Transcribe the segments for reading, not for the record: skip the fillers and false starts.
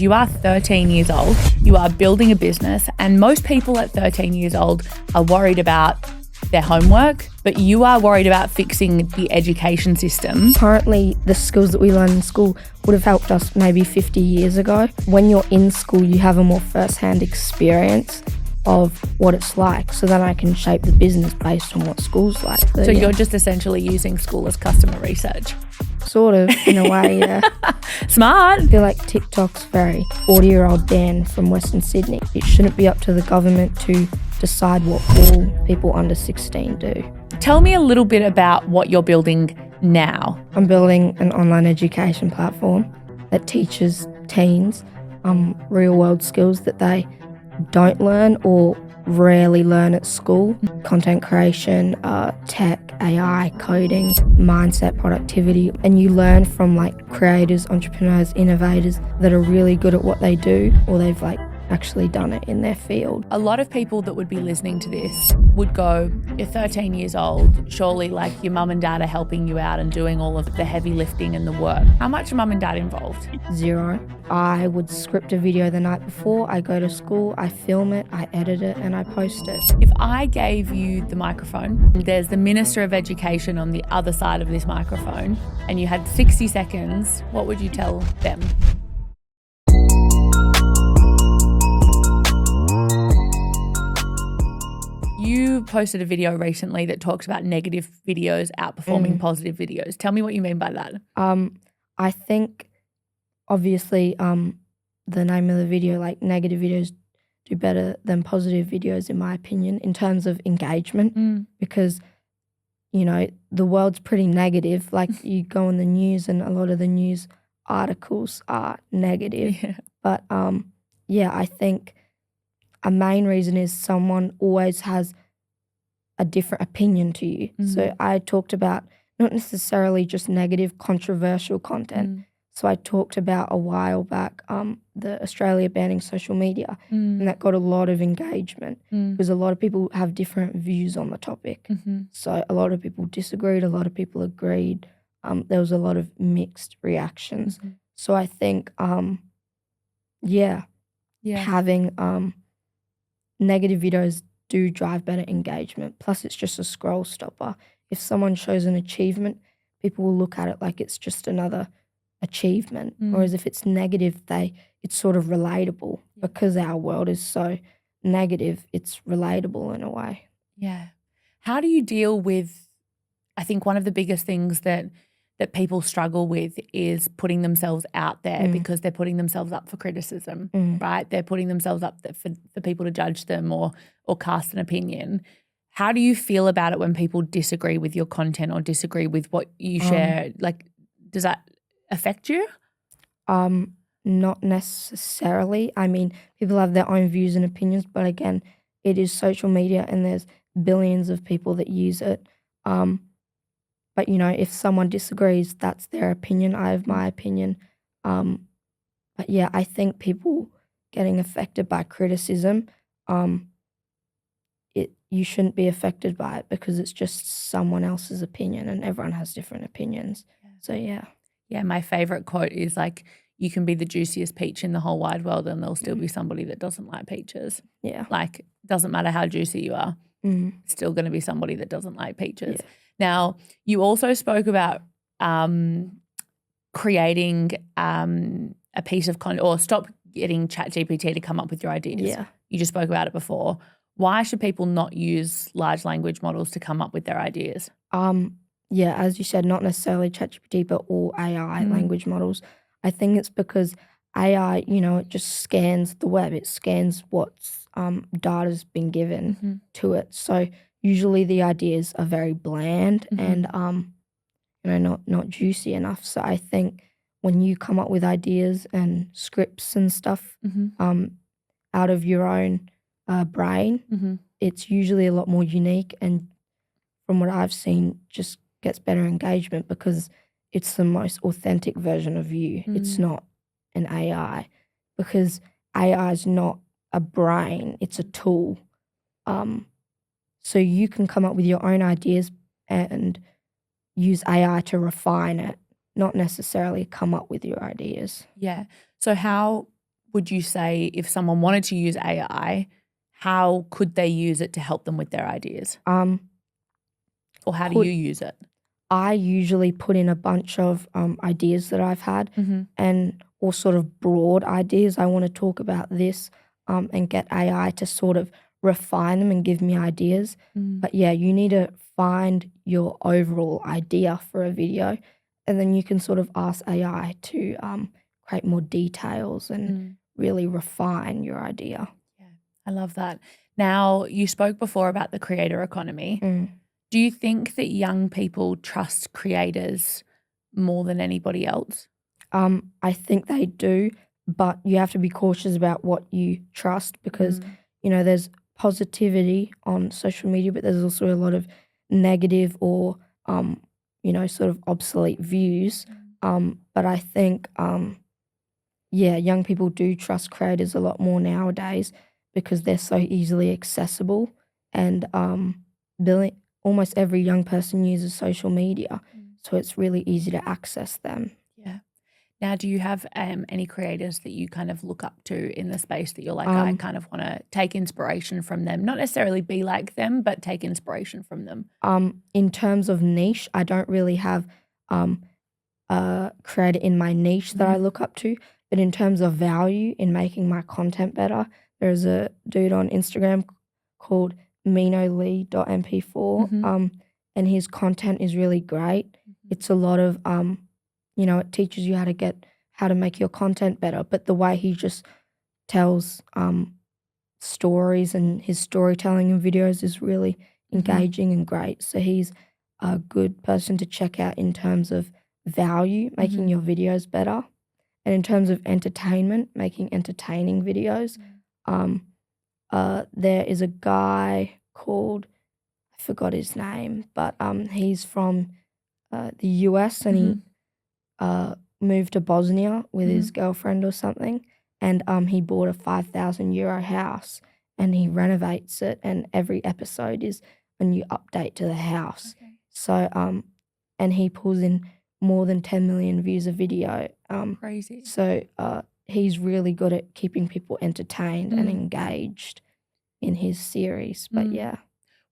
You are 13 years old, you are building a business, and most people at 13 years old are worried about their homework, but you are worried about fixing the education system. Currently, the skills that we learn in school would have helped us maybe 50 years ago. When you're in school, you have a more first-hand experience of what it's like, so then I can shape the business based on what school's like. So you're just essentially using school as customer research. Sort of, in a way, yeah. Smart. I feel like TikTok's very 40-year-old Dan from Western Sydney. It shouldn't be up to the government to decide what all people under 16 do. Tell me a little bit about what you're building now. I'm building an online education platform that teaches teens real-world skills that they don't learn or rarely learn at school. Content creation, tech, AI, coding, mindset, productivity. And you learn from creators, entrepreneurs, innovators that are really good at what they do, or they've actually done it in their field. A lot of people that would be listening to this would go, you're 13 years old, surely your mum and dad are helping you out and doing all of the heavy lifting and the work. How much are mum and dad involved? 0. I would script a video the night before, I go to school, I film it, I edit it, and I post it. If I gave you the microphone, there's the Minister of Education on the other side of this microphone, and you had 60 seconds, what would you tell them? You posted a video recently that talks about negative videos outperforming positive videos. Tell me what you mean by that. I think, obviously, the name of the video, negative videos do better than positive videos, in my opinion, in terms of engagement, because, the world's pretty negative. You go on the news and a lot of the news articles are negative. Yeah. But, I think a main reason is someone always has a different opinion to you. So I talked about not necessarily just negative, controversial content. So I talked about a while back the Australia banning social media, and that got a lot of engagement because a lot of people have different views on the topic. So a lot of people disagreed, a lot of people agreed. There was a lot of mixed reactions. So I think, having negative videos do drive better engagement. Plus, it's just a scroll stopper. If someone shows an achievement, people will look at it like it's just another achievement. Whereas if it's negative, it's sort of relatable. Because our world is so negative, it's relatable in a way. Yeah. How do you deal with, I think one of the biggest things that people struggle with is putting themselves out there because they're putting themselves up for criticism, right? They're putting themselves up for people to judge them or cast an opinion. How do you feel about it when people disagree with your content or disagree with what you share? Does that affect you? Not necessarily. I mean, people have their own views and opinions, but again, it is social media and there's billions of people that use it. But, if someone disagrees, that's their opinion. I have my opinion. But, yeah, I think people getting affected by criticism, you shouldn't be affected by it because it's just someone else's opinion and everyone has different opinions. So, yeah. Yeah, my favourite quote is you can be the juiciest peach in the whole wide world and there'll still be somebody that doesn't like peaches. Yeah. Doesn't matter how juicy you are, still going to be somebody that doesn't like peaches. Yeah. Now, you also spoke about creating a piece of content or stop getting ChatGPT to come up with your ideas. Yeah. You just spoke about it before. Why should people not use large language models to come up with their ideas? Yeah, as you said, not necessarily ChatGPT, but all AI language models. I think it's because AI, it just scans the web. It scans what's data's been given to it. So usually the ideas are very bland and not juicy enough. So I think when you come up with ideas and scripts and stuff out of your own brain, it's usually a lot more unique, and from what I've seen, just gets better engagement because it's the most authentic version of you. It's not an AI, because AI is not a brain, it's a tool. So you can come up with your own ideas and use AI to refine it, not necessarily come up with your ideas. Yeah. So how would you say if someone wanted to use AI, how could they use it to help them with their ideas? Or how do you use it? I usually put in a bunch of ideas that I've had and or sort of broad ideas. I want to talk about this and get AI to sort of refine them and give me ideas. But yeah, you need to find your overall idea for a video, and then you can sort of ask AI to create more details and really refine your idea. Yeah, I love that. Now, you spoke before about the creator economy. Do you think that young people trust creators more than anybody else? I think they do, but you have to be cautious about what you trust because, there's positivity on social media, but there's also a lot of negative or, sort of obsolete views. But I think, young people do trust creators a lot more nowadays because they're so easily accessible and almost every young person uses social media, so it's really easy to access them. Yeah. Now, do you have any creators that you kind of look up to in the space that you're like, I kind of want to take inspiration from them? Not necessarily be like them, but take inspiration from them. In terms of niche, I don't really have a creator in my niche that I look up to, but in terms of value in making my content better, there's a dude on Instagram called minolee.mp4, and his content is really great. It's a lot of it teaches you how to make your content better, but the way he just tells stories and his storytelling in videos is really engaging and great. So he's a good person to check out in terms of value, making your videos better, and in terms of entertainment, making entertaining videos. There is a guy called, I forgot his name, but he's from the US and he moved to Bosnia with his girlfriend or something, and he bought a €5,000 house and he renovates it, and every episode is a new update to the house. Okay. So and he pulls in more than 10 million views a video. Crazy. So he's really good at keeping people entertained and engaged in his series. But yeah.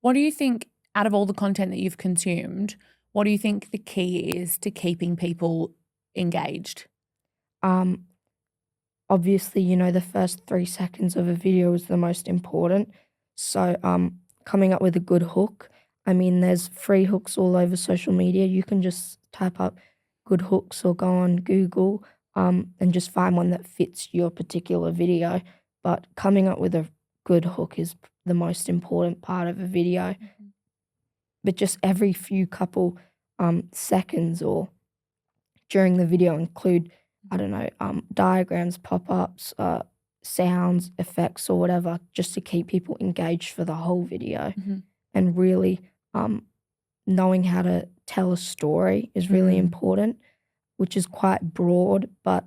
What do you think, out of all the content that you've consumed, what do you think the key is to keeping people engaged? Obviously, the first 3 seconds of a video is the most important. So coming up with a good hook. I mean, there's free hooks all over social media. You can just type up good hooks or go on Google and just find one that fits your particular video. But coming up with a good hook is the most important part of a video. But just every few couple seconds or during the video include, I don't know, diagrams, pop-ups, sounds, effects or whatever, just to keep people engaged for the whole video. And really knowing how to tell a story is really important, which is quite broad, but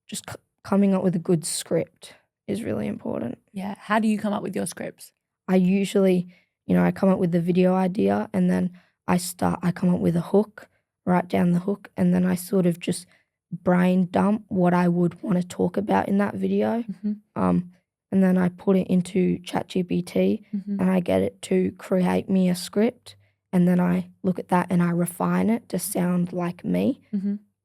just coming up with a good script is really important. Yeah. How do you come up with your scripts? I usually, I come up with the video idea and then I come up with a hook, write down the hook, and then I sort of just brain dump what I would want to talk about in that video. And then I put it into ChatGPT and I get it to create me a script. And then I look at that and I refine it to sound like me.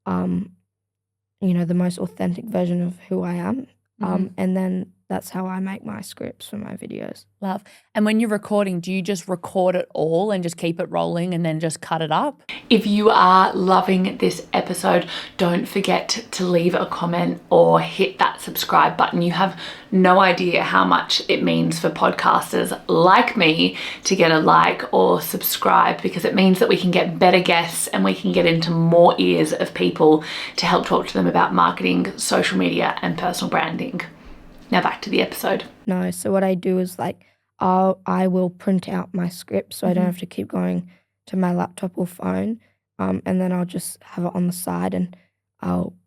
The most authentic version of who I am. And then that's how I make my scripts for my videos. Love. And when you're recording, do you just record it all and just keep it rolling and then just cut it up? If you are loving this episode, don't forget to leave a comment or hit that subscribe button. You have no idea how much it means for podcasters like me to get a like or subscribe, because it means that we can get better guests and we can get into more ears of people to help talk to them about marketing, social media, and personal branding. Now back to the episode. No, so what I do is I will print out my script so I don't have to keep going to my laptop or phone, and then I'll just have it on the side, and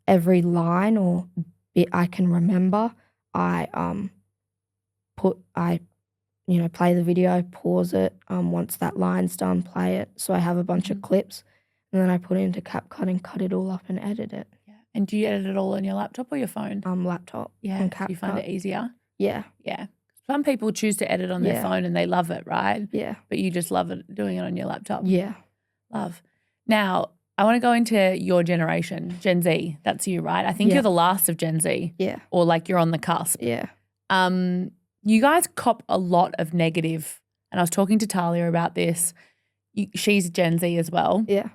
every line or bit I can remember, I play the video, pause it, once that line's done, play it. So I have a bunch of clips, and then I put it into CapCut and cut it all up and edit it. Yeah. And do you edit it all on your laptop or your phone? Laptop. Yeah. And Do you find it easier? Yeah. Yeah. Some people choose to edit on their phone and they love it, right? Yeah. But you just love it doing it on your laptop. Yeah. Love. Now, I want to go into your generation, Gen Z. That's you, right? I think Yeah. you're the last of Gen Z. Yeah. Or like you're on the cusp. Yeah. You guys cop a lot of negative, and I was talking to Talia about this. She's Gen Z as well. Yeah.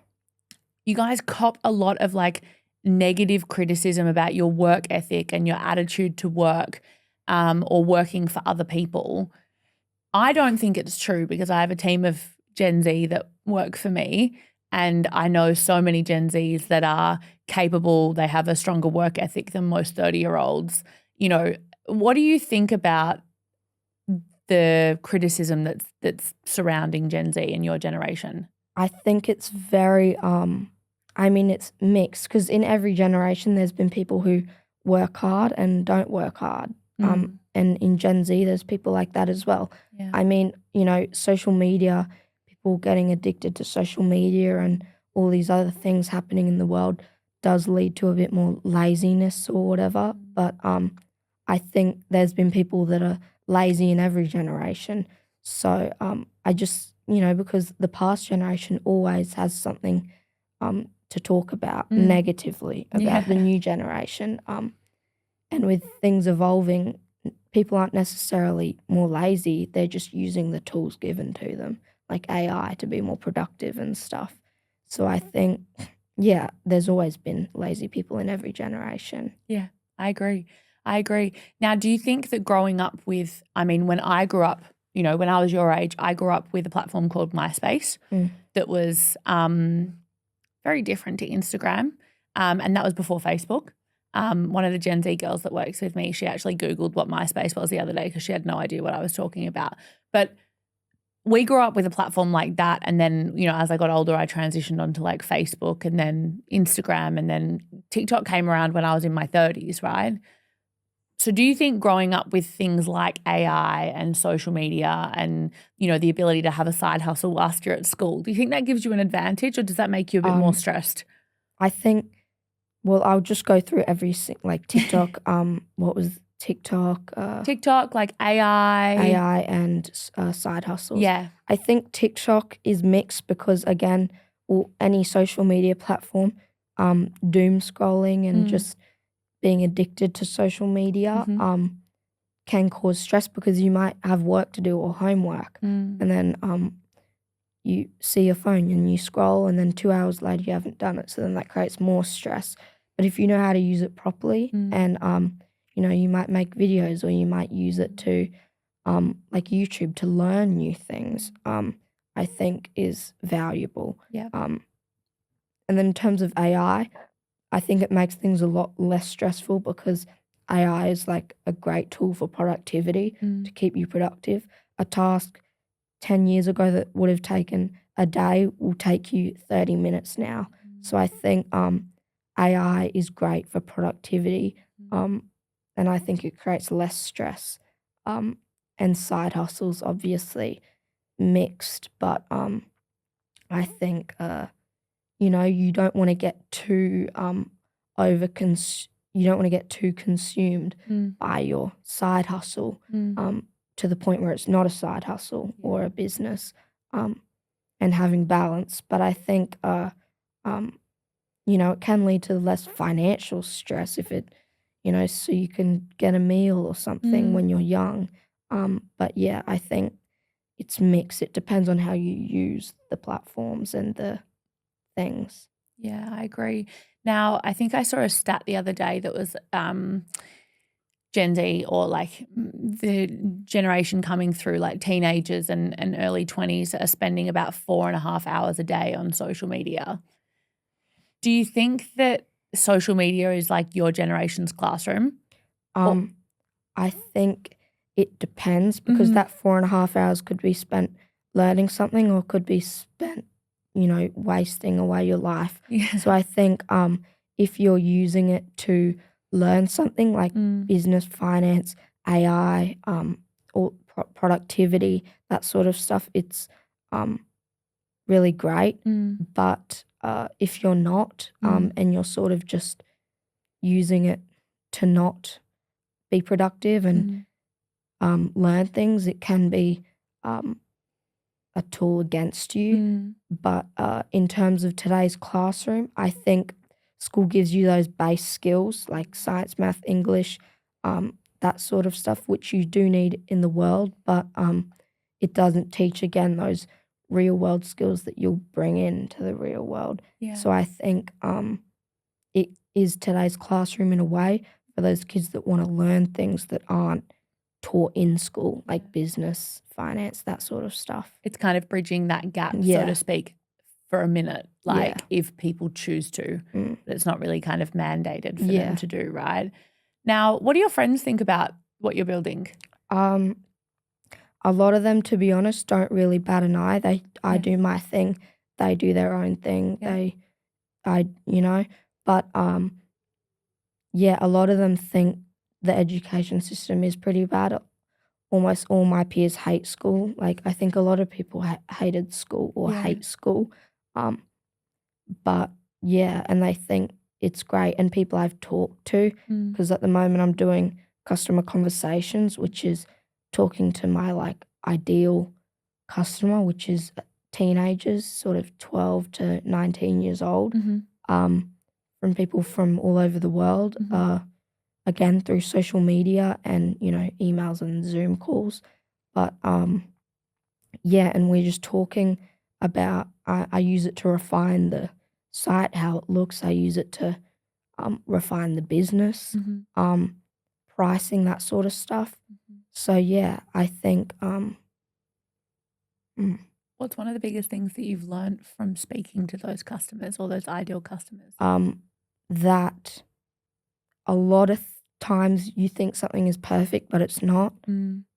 You guys cop a lot of like negative criticism about your work ethic and your attitude to work or working for other people. I don't think it's true because I have a team of Gen Z that work for me, and I know so many Gen Zs that are capable. They have a stronger work ethic than most 30-year-olds. You know, what do you think about the criticism that's surrounding Gen Z in your generation? I think it's very it's mixed because in every generation there's been people who work hard and don't work hard. And in Gen Z there's people like that as well. Yeah. I mean, you know, social media, people getting addicted to social media and all these other things happening in the world does lead to a bit more laziness or whatever. But I think there's been people that are lazy in every generation. So I just, you know, because the past generation always has something to talk about negatively about the new generation. And with things evolving, people aren't necessarily more lazy. They're just using the tools given to them, like AI, to be more productive and stuff. So I think, yeah, there's always been lazy people in every generation. Yeah, I agree. Now, do you think that growing up with, I mean, when I grew up, you know, when I was your age, I grew up with a platform called MySpace that was very different to Instagram, and that was before Facebook. One of the Gen Z girls that works with me, she actually Googled what MySpace was the other day because she had no idea what I was talking about. But we grew up with a platform like that, and then, you know, as I got older, I transitioned onto like Facebook and then Instagram, and then TikTok came around when I was in my 30s, right? So do you think growing up with things like AI and social media and, you know, the ability to have a side hustle whilst you're at school, do you think that gives you an advantage or does that make you a bit more stressed? I think, well, I'll just go through like TikTok. What was TikTok? TikTok, like AI and side hustles. Yeah. I think TikTok is mixed because, again, any social media platform, doom scrolling and just being addicted to social media can cause stress because you might have work to do or homework, and then you see your phone and you scroll, and then 2 hours later you haven't done it, so then that creates more stress. But if you know how to use it properly and you know, you might make videos or you might use it to like YouTube to learn new things, I think is valuable. Yeah. And then in terms of AI, I think it makes things a lot less stressful because AI is like a great tool for productivity to keep you productive. A task 10 years ago that would have taken a day will take you 30 minutes now. So I think AI is great for productivity, and I think it creates less stress. And side hustles, obviously, mixed, but I think you know, you don't want to get too you don't want to get too consumed by your side hustle to the point where it's not a side hustle or a business, and having balance. But I think you know, it can lead to less financial stress if it, you know, so you can get a meal or something when you're young. But yeah, I think it's mixed. It depends on how you use the platforms and the things. Yeah, I agree. Now, I think I saw a stat the other day that was Gen Z, or like the generation coming through, like teenagers and early 20s, are spending about 4.5 hours a day on social media. Do you think that social media is like your generation's classroom? I think it depends because that 4.5 hours could be spent learning something or could be spent, you know, wasting away your life. Yeah. So I think if you're using it to learn something like business, finance, AI, or productivity, that sort of stuff, it's really great. But if you're not and you're sort of just using it to not be productive and learn things. It can be a tool against you. But in terms of today's classroom, I think school gives you those base skills like science, math, English, that sort of stuff, which you do need in the world. But it doesn't teach, again, those real world skills that you'll bring into the real world. Yeah. So I think it is today's classroom in a way for those kids that want to learn things that aren't taught in school, like business, finance, that sort of stuff. It's kind of bridging that gap, so Yeah. to speak, for a minute, like Yeah. if people choose to. But it's not really kind of mandated for Yeah. them to do, right? Now, what do your friends think about what you're building? A lot of them, to be honest, don't really bat an eye. I Yeah. do my thing, they do their own thing. Yeah. But yeah, a lot of them think the education system is pretty bad. Almost all my peers hate school. Like, I think a lot of people hated school or Yeah. hate school. But yeah, and they think it's great. And people I've talked to, because at the moment I'm doing customer conversations, which is talking to my like ideal customer, which is teenagers, sort of 12 to 19 years old, from people from all over the world, again, through social media and, emails and Zoom calls. But yeah, and we're just talking about, I use it to refine the site, how it looks. I use it to refine the business, pricing, that sort of stuff. So yeah, I think What's one of the biggest things that you've learned from speaking to those customers or those ideal customers? that a lot of times you think something is perfect, but it's not,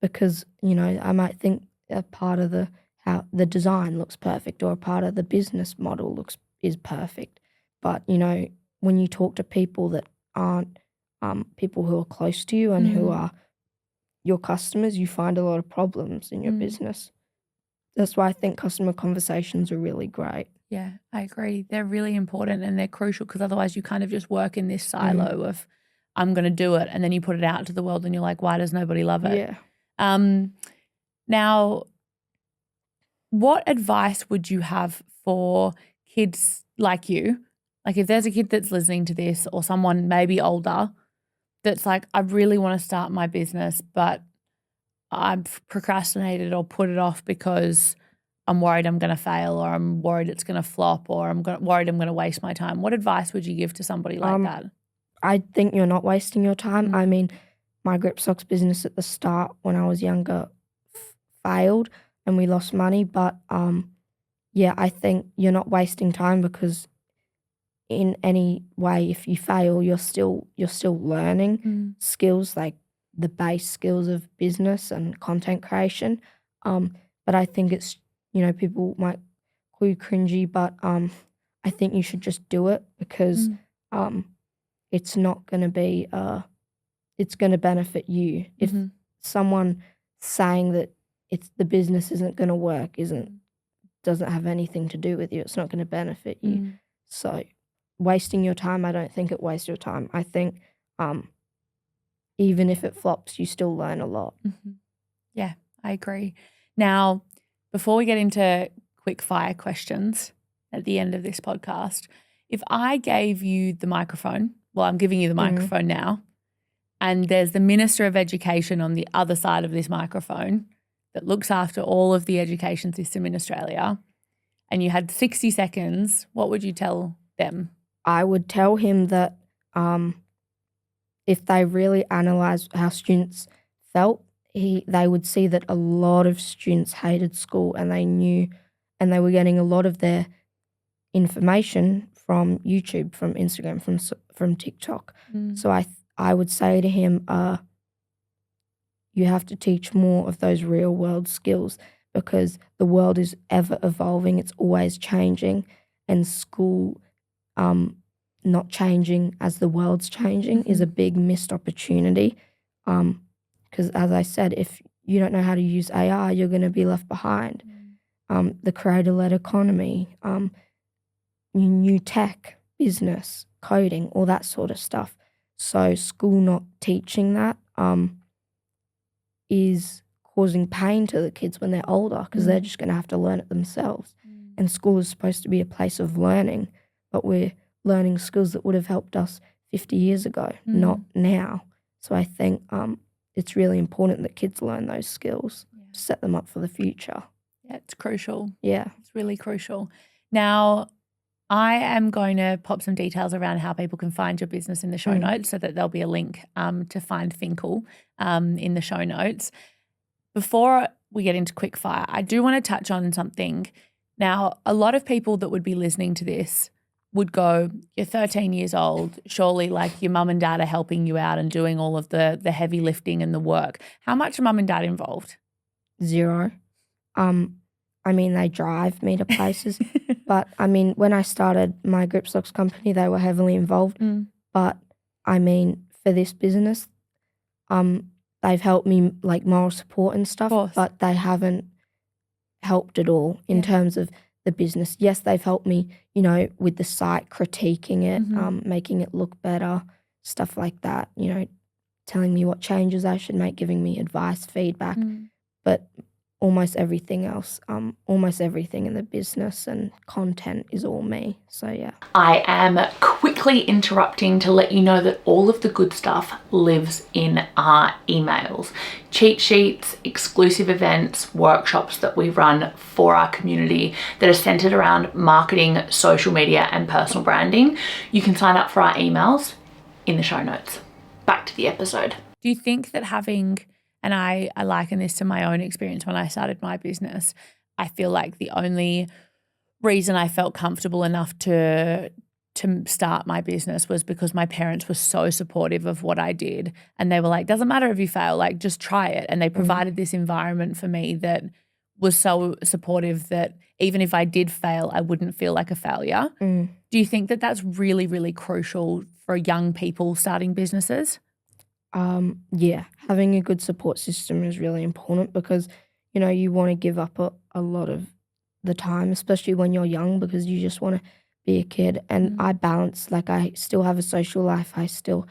because I might think a part of how the design looks perfect or a part of the business model is perfect, but when you talk to people that aren't people who are close to you and who are your customers, you find a lot of problems in your business. That's why I think customer conversations are really great. Yeah, I agree. They're really important and they're crucial because otherwise you kind of just work in this silo of I'm going to do it, and then you put it out to the world and you're like, why does nobody love it? Yeah. Now, what advice would you have for kids like you? Like if there's a kid that's listening to this or someone maybe older that's like, I really want to start my business, but I've procrastinated or put it off because I'm worried I'm going to fail, or I'm worried it's going to flop, or worried I'm going to waste my time. What advice would you give to somebody like that? I think you're not wasting your time. I mean, my grip socks business at the start when I was younger failed and we lost money, but yeah, I think you're not wasting time, because in any way, if you fail, you're still learning skills, like the base skills of business and content creation. But I think it's, people might call you cringy, but I think you should just do it, because it's not going to be it's going to benefit you. If someone saying that the business isn't going to work doesn't have anything to do with you, it's not going to benefit you. So wasting your time, I don't think it wastes your time. I think even if it flops, you still learn a lot. Yeah, I agree. Now, before we get into quick fire questions at the end of this podcast, if I gave you the microphone, well, I'm giving you the microphone now, and there's the Minister of Education on the other side of this microphone that looks after all of the education system in Australia, and you had 60 seconds, what would you tell them? I would tell him that if they really analysed how students felt, they would see that a lot of students hated school, and they were getting a lot of their information from YouTube, from Instagram, from TikTok. So I would say to him, you have to teach more of those real world skills, because the world is ever evolving, it's always changing, and school not changing as the world's changing is a big missed opportunity. Because as I said, if you don't know how to use AI, you're going to be left behind. The creator-led economy, new tech, business, coding, all that sort of stuff. So school not teaching that is causing pain to the kids when they're older because they're just going to have to learn it themselves. And school is supposed to be a place of learning, but we're learning skills that would have helped us 50 years ago, not now. So I think it's really important that kids learn those skills to set them up for the future. Yeah, it's crucial. Yeah. It's really crucial. Now, I am going to pop some details around how people can find your business in the show notes so that there'll be a link to find Finkel in the show notes. Before we get into quickfire, I do want to touch on something. Now, a lot of people that would be listening to this would go, you're 13 years old, surely like your mum and dad are helping you out and doing all of the heavy lifting and the work. How much are mum and dad involved? 0. I mean, they drive me to places, but I mean, when I started my grip stocks company, they were heavily involved. But I mean, for this business, they've helped me like moral support and stuff, but they haven't helped at all in terms of the business. Yes, they've helped me, you know, with the site, critiquing it, making it look better, stuff like that, you know, telling me what changes I should make, giving me advice, feedback, but almost everything else, almost everything in the business and content is all me. So yeah. I am quickly interrupting to let you know that all of the good stuff lives in our emails. Cheat sheets, exclusive events, workshops that we run for our community that are centered around marketing, social media and personal branding. You can sign up for our emails in the show notes. Back to the episode. Do you think that having, and I liken this to my own experience when I started my business, I feel like the only reason I felt comfortable enough to start my business was because my parents were so supportive of what I did. And they were like, doesn't matter if you fail, like just try it. And they provided this environment for me that was so supportive that even if I did fail, I wouldn't feel like a failure. Do you think that that's really, really crucial for young people starting businesses? Yeah, having a good support system is really important because, you know, you want to give up a lot of the time, especially when you're young, because you just want to be a kid. And I balance, like I still have a social life. I still,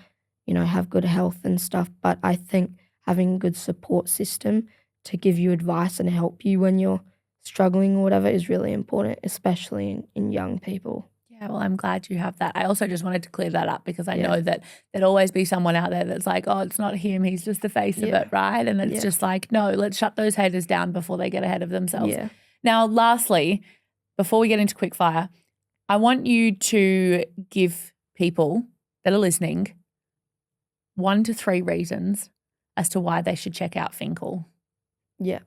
you know, have good health and stuff. But I think having a good support system to give you advice and help you when you're struggling or whatever is really important, especially in young people. Yeah, well, I'm glad you have that. I also just wanted to clear that up because I know that there'll always be someone out there that's like, oh, it's not him, he's just the face of it, right? And it's just like, no, let's shut those haters down before they get ahead of themselves. Now, lastly, before we get into quickfire, I want you to give people that are listening 1 to 3 reasons as to why they should check out Finkel. Yeah.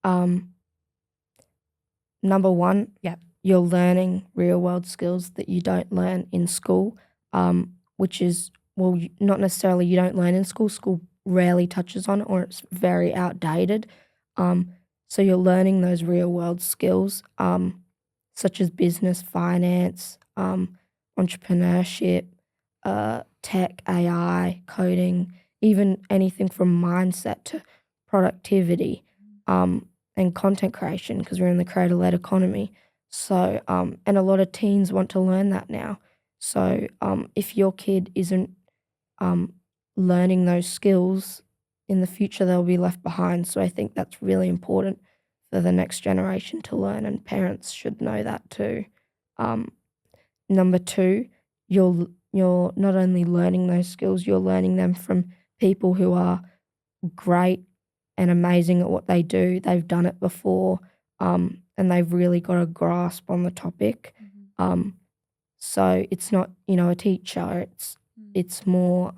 Number 1, you're learning real world skills that you don't learn in school, which is, well, not necessarily you don't learn in school. School rarely touches on it or it's very outdated. So you're learning those real world skills, such as business, finance, entrepreneurship, tech, AI, coding, even anything from mindset to productivity, and content creation because we're in the creator-led economy. So, and a lot of teens want to learn that now. So, if your kid isn't learning those skills in the future, they'll be left behind. So I think that's really important for the next generation to learn, and parents should know that too. Number 2, you're not only learning those skills, you're learning them from people who are great and amazing at what they do. They've done it before, and they've really got a grasp on the topic. So it's not, you know, a teacher. It's more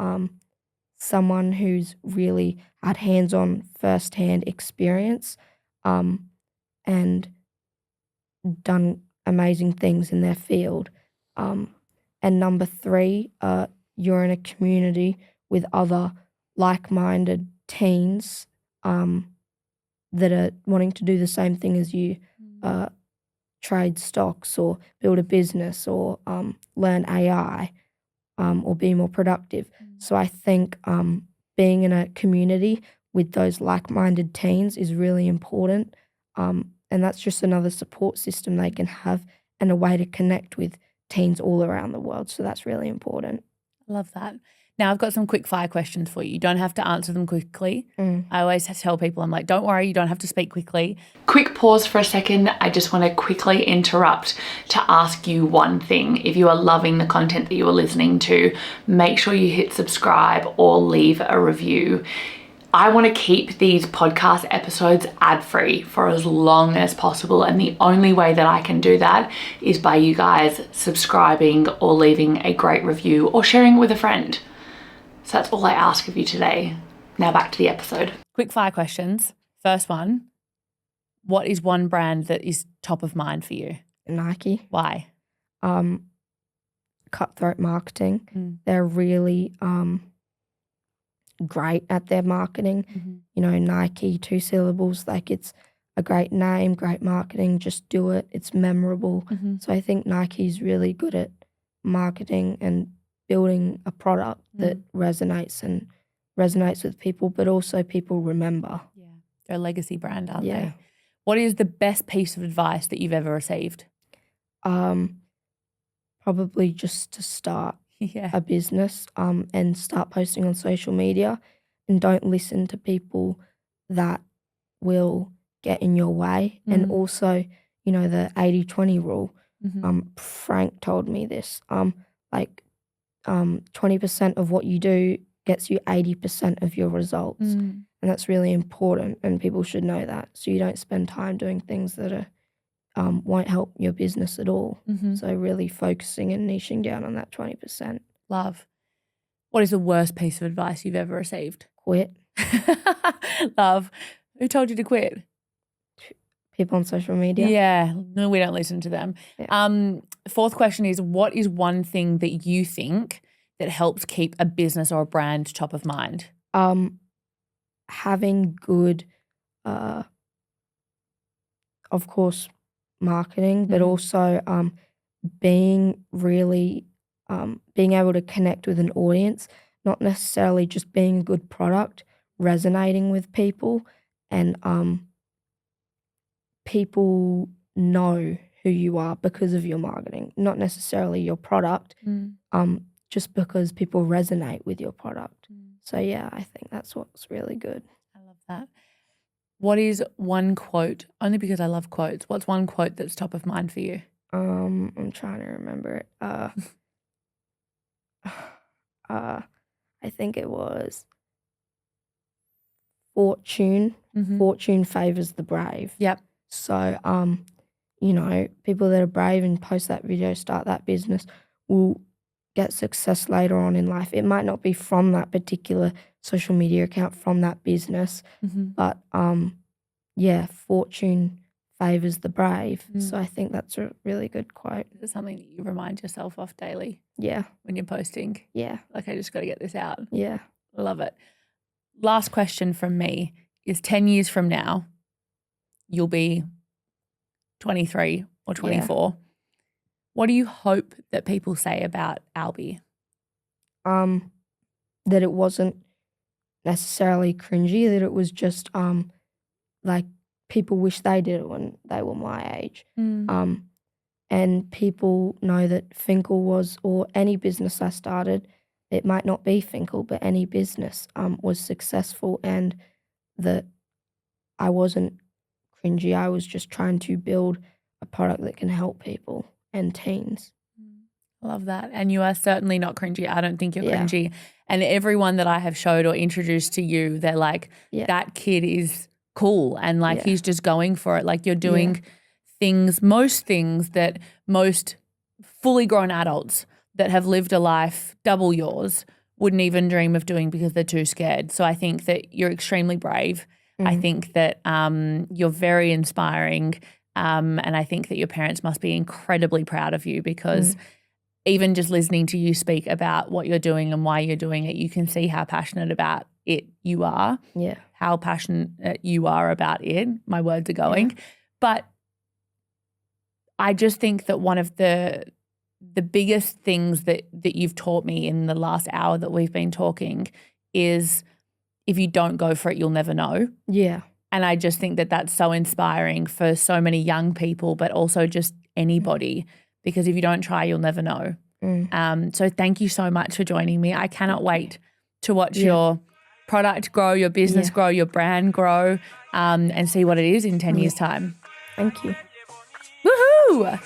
someone who's really had hands-on, first-hand experience, and done amazing things in their field. And number 3, you're in a community with other like-minded teens that are wanting to do the same thing as you, trade stocks or build a business or learn AI, or be more productive. So I think being in a community with those like-minded teens is really important, and that's just another support system they can have and a way to connect with teens all around the world. So that's really important. Love that. Now I've got some quick fire questions for you. You don't have to answer them quickly. I always tell people, I'm like, don't worry, you don't have to speak quickly. Quick pause for a second. I just want to quickly interrupt to ask you one thing. If you are loving the content that you are listening to, make sure you hit subscribe or leave a review. I want to keep these podcast episodes ad-free for as long as possible, and the only way that I can do that is by you guys subscribing or leaving a great review or sharing it with a friend. So that's all I ask of you today. Now back to the episode. Quick fire questions. First one, what is one brand that is top of mind for you? Nike. Why? Cutthroat marketing. They're really great at their marketing. You know, Nike, 2 syllables, like it's a great name, great marketing, just do it. It's memorable. So I think Nike's really good at marketing and building a product that resonates with people, but also people remember. Yeah, they're a legacy brand, aren't they? What is the best piece of advice that you've ever received? Probably just to start a business and start posting on social media, and don't listen to people that will get in your way. And also, you know, the 80-20 rule. Frank told me this. 20% of what you do gets you 80% of your results. And that's really important, and people should know that. So you don't spend time doing things that are won't help your business at all. So really focusing and niching down on that 20%. Love. What is the worst piece of advice you've ever received? Quit. Love. Who told you to quit? People on social media. Yeah, no, we don't listen to them. Fourth question is, what is one thing that you think that helps keep a business or a brand top of mind? Having good, of course, marketing, but also being able to connect with an audience, not necessarily just being a good product, resonating with people, and people know who you are because of your marketing, not necessarily your product, just because people resonate with your product. So yeah, I think that's what's really good. I love that. What is one quote, only because I love quotes, what's one quote that's top of mind for you? I'm trying to remember it. I think it was fortune favors the brave. Yep. So, you know, people that are brave and post that video, start that business, will get success later on in life. It might not be from that particular social media account, from that business, but yeah, fortune favors the brave. So I think that's a really good quote. Is it something that you remind yourself of daily? Yeah. When you're posting? Yeah. Like, I just got to get this out. Yeah. Love it. Last question from me is 10 years from now, you'll be 23 or 24. Yeah. What do you hope that people say about Alby? That it wasn't necessarily cringy, that it was just like people wish they did it when they were my age. And people know that Finkel was, or any business I started, it might not be Finkel, but any business was successful, and that I wasn't cringy. I was just trying to build a product that can help people and teens. I love that. And you are certainly not cringy. I don't think you're cringy. And everyone that I have showed or introduced to you, they're like, that kid is cool, and like he's just going for it. Like, you're doing things, most things that most fully grown adults that have lived a life double yours wouldn't even dream of doing because they're too scared. So I think that you're extremely brave. I think that you're very inspiring, and I think that your parents must be incredibly proud of you, because even just listening to you speak about what you're doing and why you're doing it, you can see how passionate about it you are. Yeah. How passionate you are about it. My words are going. Yeah. But I just think that one of the biggest things that you've taught me in the last hour that we've been talking is, if you don't go for it, you'll never know. Yeah. And I just think that that's so inspiring for so many young people, but also just anybody, because if you don't try, you'll never know. So thank you so much for joining me. I cannot wait to watch your product grow, your business grow, your brand grow, and see what it is in 10 years' time. Thank you. Woohoo!